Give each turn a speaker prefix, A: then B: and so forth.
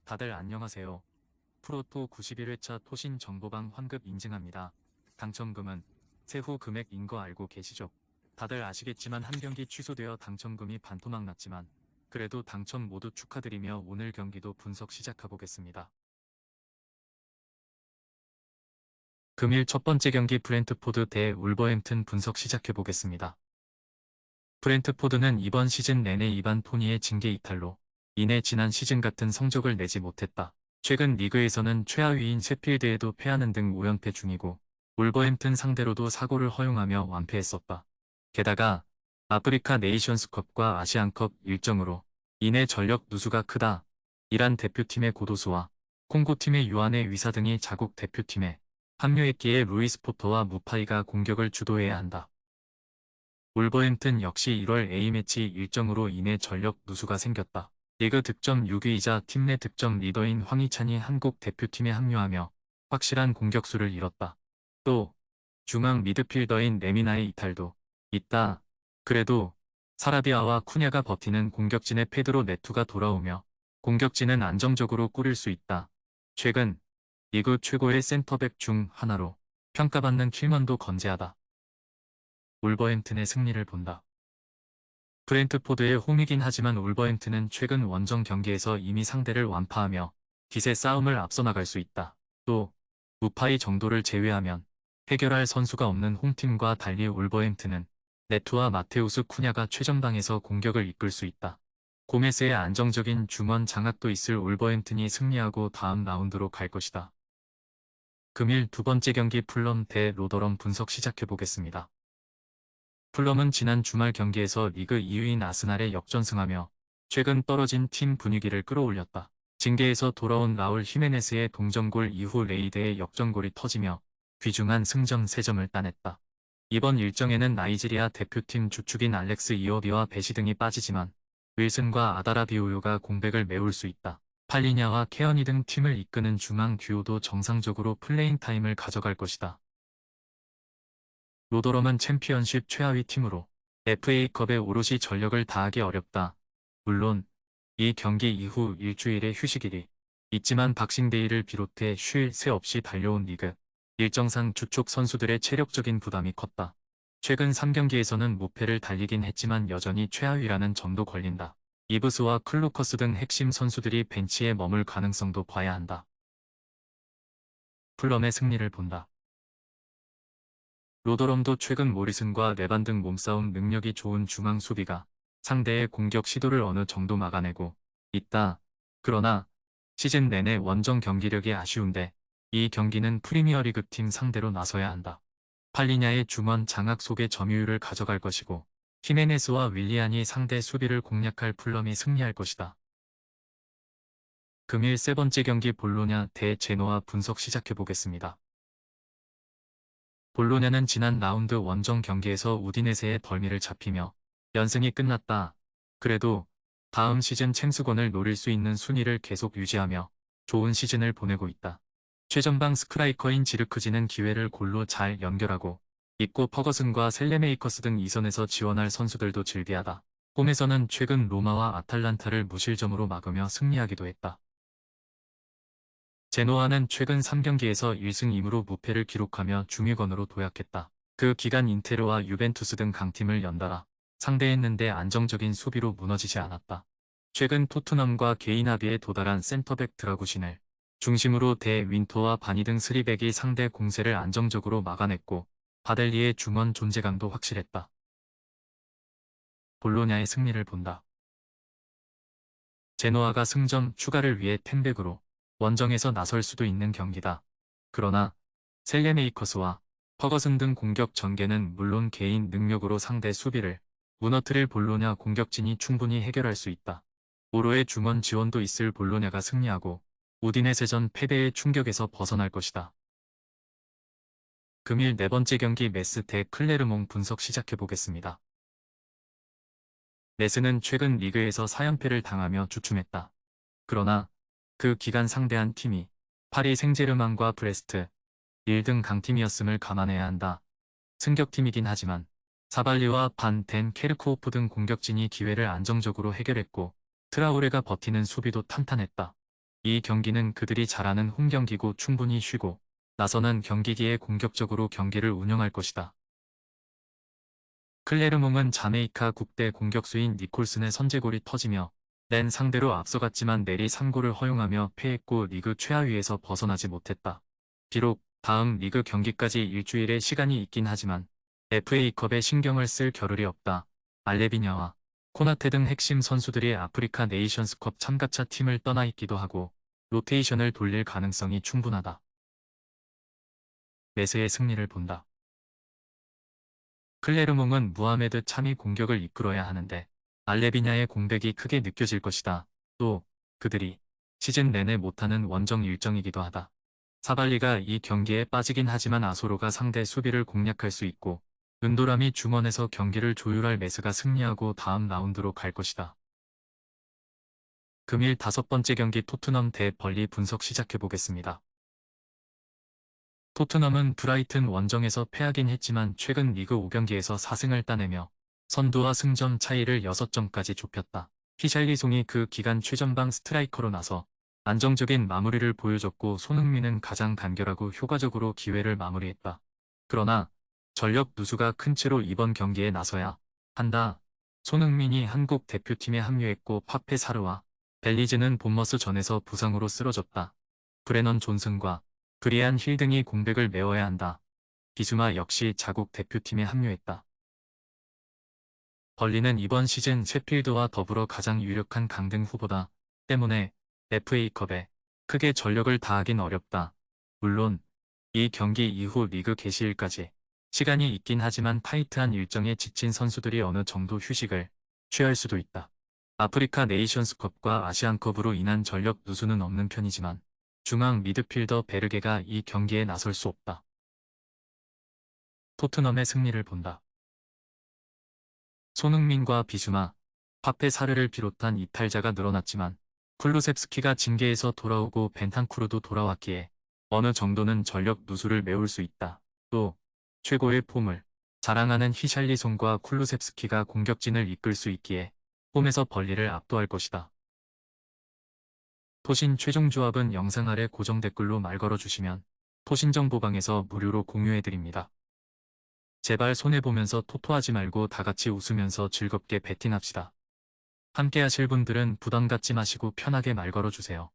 A: 다들 안녕하세요. 프로토 91회차 토신 정보방 환급 인증합니다. 당첨금은 세후 금액인 거 알고 계시죠? 다들 아시겠지만 한 경기 취소되어 당첨금이 반토막 났지만 그래도 당첨 모두 축하드리며 오늘 경기도 분석 시작해보겠습니다. 금일 첫 번째 경기 브렌트포드 대 울버햄튼 분석 시작해보겠습니다. 브렌트포드는 이번 시즌 내내 이반 토니의 징계 이탈로 인해 지난 시즌 같은 성적을 내지 못했다. 최근 리그에서는 최하위인 셰필드에도 패하는 등 5연패 중이고 울버햄튼 상대로도 사고를 허용하며 완패했었다. 게다가 아프리카 네이션스컵과 아시안컵 일정으로 인해 전력 누수가 크다. 이란 대표팀의 고도수와 콩고팀의 유한의 위사 등이 자국 대표팀에 합류했기에 루이스 포터와 무파이가 공격을 주도해야 한다. 울버햄튼 역시 1월 A매치 일정으로 인해 전력 누수가 생겼다. 리그 득점 6위이자 팀 내 득점 리더인 황희찬이 한국 대표팀에 합류하며 확실한 공격수를 잃었다. 또 중앙 미드필더인 레미나의 이탈도 있다. 그래도 사라비아와 쿠냐가 버티는 공격진의 페드로 네투가 돌아오며 공격진은 안정적으로 꾸릴 수 있다. 최근 리그 최고의 센터백 중 하나로 평가받는 킬먼도 건재하다. 울버햄튼의 승리를 본다. 브렌트포드의 홈이긴 하지만 울버햄튼은 최근 원정 경기에서 이미 상대를 완파하며 기세 싸움을 앞서 나갈 수 있다. 또 무파이 정도를 제외하면 해결할 선수가 없는 홈팀과 달리 울버햄튼은 네투와 마테우스 쿠냐가 최전방에서 공격을 이끌 수 있다. 고메스의 안정적인 중원 장악도 있을 울버햄튼이 승리하고 다음 라운드로 갈 것이다. 금일 두 번째 경기 풀럼 대 로더럼 분석 시작해보겠습니다. 풀럼은 지난 주말 경기에서 리그 2위인 아스날에 역전승하며 최근 떨어진 팀 분위기를 끌어올렸다. 징계에서 돌아온 라울 히메네스의 동점골 이후 레이드의 역전골이 터지며 귀중한 승점 3점을 따냈다. 이번 일정에는 나이지리아 대표팀 주축인 알렉스 이어비와 베시 등이 빠지지만 윌슨과 아다라비오요가 공백을 메울 수 있다. 팔리냐와 케어니 등 팀을 이끄는 중앙 듀오도 정상적으로 플레잉 타임을 가져갈 것이다. 로더럼은 챔피언십 최하위 팀으로 FA컵에 오롯이 전력을 다하기 어렵다. 물론 이 경기 이후 일주일의 휴식일이 있지만 박싱데이를 비롯해 쉴 새 없이 달려온 리그 일정상 주축 선수들의 체력적인 부담이 컸다. 최근 3경기에서는 무패를 달리긴 했지만 여전히 최하위라는 점도 걸린다. 이브스와 클루커스 등 핵심 선수들이 벤치에 머물 가능성도 봐야 한다. 풀럼의 승리를 본다. 로더럼도 최근 모리슨과 레반 등 몸싸움 능력이 좋은 중앙 수비가 상대의 공격 시도를 어느 정도 막아내고 있다. 그러나 시즌 내내 원정 경기력이 아쉬운데 이 경기는 프리미어리그 팀 상대로 나서야 한다. 팔리냐의 중원 장악 속에 점유율을 가져갈 것이고 히메네스와 윌리안이 상대 수비를 공략할 풀럼이 승리할 것이다. 금일 세 번째 경기 볼로냐 대 제노아 분석 시작해보겠습니다. 볼로냐는 지난 라운드 원정 경기에서 우디네세의 벌미를 잡히며 연승이 끝났다. 그래도 다음 시즌 챔스권을 노릴 수 있는 순위를 계속 유지하며 좋은 시즌을 보내고 있다. 최전방 스크라이커인 지르크지는 기회를 골로 잘 연결하고 있고 퍼거슨과 셀레메이커스 등 2선에서 지원할 선수들도 즐비하다. 홈에서는 최근 로마와 아탈란타를 무실점으로 막으며 승리하기도 했다. 제노아는 최근 3경기에서 1승 2무로 무패를 기록하며 중위권으로 도약했다. 그 기간 인테르와 유벤투스 등 강팀을 연달아 상대했는데 안정적인 수비로 무너지지 않았다. 최근 토트넘과 개인 합의에 도달한 센터백 드라구신을 중심으로 대 윈터와 바니 등 3백이 상대 공세를 안정적으로 막아냈고 바델리의 중원 존재감도 확실했다. 볼로냐의 승리를 본다. 제노아가 승점 추가를 위해 텐백으로 원정에서 나설 수도 있는 경기다. 그러나 셀레메이커스와 퍼거슨 등 공격 전개는 물론 개인 능력으로 상대 수비를 무너뜨릴 볼로냐 공격진이 충분히 해결할 수 있다. 오로의 중원 지원도 있을 볼로냐가 승리하고 우디네세전 패배의 충격에서 벗어날 것이다. 금일 네 번째 경기 메스 대 클레르몽 분석 시작해보겠습니다. 메스는 최근 리그에서 4연패를 당하며 주춤했다. 그러나 그 기간 상대한 팀이 파리 생제르맹과 브레스트, 1등 강팀이었음을 감안해야 한다. 승격팀이긴 하지만 사발리와 반 덴 케르코호프 등 공격진이 기회를 안정적으로 해결했고 트라우레가 버티는 수비도 탄탄했다. 이 경기는 그들이 잘하는 홈 경기고 충분히 쉬고 나서는 경기 뒤에 공격적으로 경기를 운영할 것이다. 클레르몽은 자메이카 국대 공격수인 니콜슨의 선제골이 터지며 낸 상대로 앞서갔지만 내리 3골을 허용하며 패했고 리그 최하위에서 벗어나지 못했다. 비록 다음 리그 경기까지 일주일의 시간이 있긴 하지만 FA컵에 신경을 쓸 겨를이 없다. 알레비냐와 코나테 등 핵심 선수들이 아프리카 네이션스컵 참가차 팀을 떠나 있기도 하고 로테이션을 돌릴 가능성이 충분하다. 메스의 승리를 본다. 클레르몽은 무하메드 참이 공격을 이끌어야 하는데 알레비냐의 공백이 크게 느껴질 것이다. 또 그들이 시즌 내내 못하는 원정 일정이기도 하다. 사발리가 이 경기에 빠지긴 하지만 아소로가 상대 수비를 공략할 수 있고 은도람이 중원에서 경기를 조율할 메스가 승리하고 다음 라운드로 갈 것이다. 금일 5번째 경기 토트넘 대 벌리 분석 시작해보겠습니다. 토트넘은 브라이튼 원정에서 패하긴 했지만 최근 리그 5경기에서 4승을 따내며 선두와 승점 차이를 6점까지 좁혔다. 히샬리송이 그 기간 최전방 스트라이커로 나서 안정적인 마무리를 보여줬고 손흥민은 가장 간결하고 효과적으로 기회를 마무리했다. 그러나 전력 누수가 큰 채로 이번 경기에 나서야 한다. 손흥민이 한국 대표팀에 합류했고 파페 사르와 벨리즈는 본머스 전에서 부상으로 쓰러졌다. 브레넌 존슨과 브리안 힐 등이 공백을 메워야 한다. 비수마 역시 자국 대표팀에 합류했다. 벌리는 이번 시즌 셰필드와 더불어 가장 유력한 강등 후보다 때문에 FA컵에 크게 전력을 다하긴 어렵다. 물론 이 경기 이후 리그 개시일까지 시간이 있긴 하지만 타이트한 일정에 지친 선수들이 어느 정도 휴식을 취할 수도 있다. 아프리카 네이션스컵과 아시안컵으로 인한 전력 누수는 없는 편이지만 중앙 미드필더 베르게가 이 경기에 나설 수 없다. 토트넘의 승리를 본다. 손흥민과 비수마, 파페 사르를 비롯한 이탈자가 늘어났지만 쿨루셉스키가 징계에서 돌아오고 벤탄쿠르도 돌아왔기에 어느 정도는 전력 누수를 메울 수 있다. 또 최고의 폼을 자랑하는 히샬리송과 쿨루셉스키가 공격진을 이끌 수 있기에 홈에서 벌리를 압도할 것이다. 토신 최종 조합은 영상 아래 고정 댓글로 말 걸어주시면 토신정보방에서 무료로 공유해드립니다. 제발 손해보면서 토토하지 말고 다같이 웃으면서 즐겁게 베팅합시다. 함께 하실 분들은 부담 갖지 마시고 편하게 말 걸어주세요.